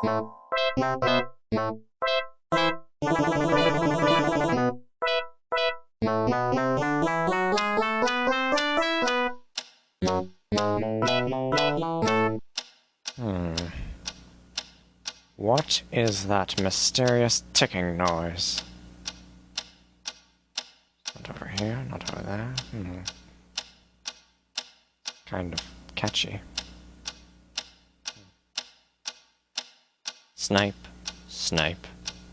What is that mysterious ticking noise? Not over here, not over there. Kind of catchy. Snipe, Snipe,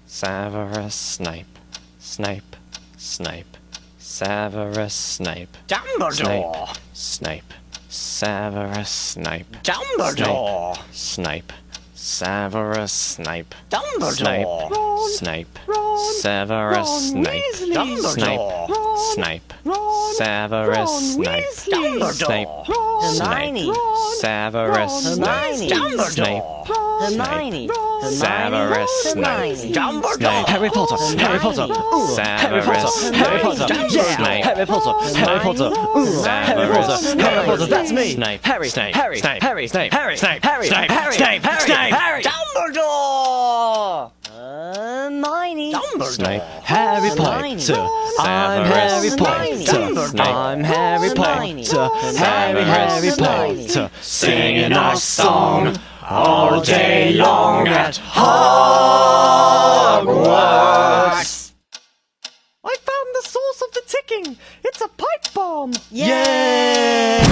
Severus Snape, Snape, Snape, Severus Snape, Dumbledore! Snape, Severus Snape, Dumbledore! Snape, Severus Snape, Dumbledore! Snape, Ron! Severus Ron Snape, Weasley! Snape, Ron! Snape, Ron! Severus Ron Snape, Weasley! Snape, Dumbledore! Snape, Ron! Severus Hermione! Snape, Dumbledore! Hermione. Severus Snape, Dumbledore! Harry Potter. Harry Potter. Harry Potter. Harry Potter. Yeah. Harry Potter. Harry Potter. Harry Potter. Harry Potter. That's me. Snape, Harry. Snape, Harry. Snape, Harry. Snape, Harry. Snape, Harry. Snape, Harry. Snape, Harry. Snape. Dumbledore! Hermione. Dumbledore! Harry Hermione. Potter. I'm Harry Hermione. Potter. I'm Harry Potter. Harry Potter. Singing our song all day long at Hogwarts! I found the source of the ticking. It's a pipe bomb. Yay!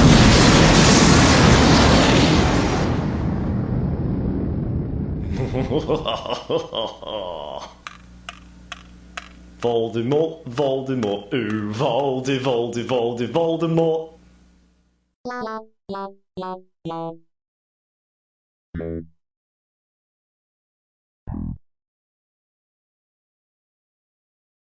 Voldemort, Voldemort, ooh, Voldemort.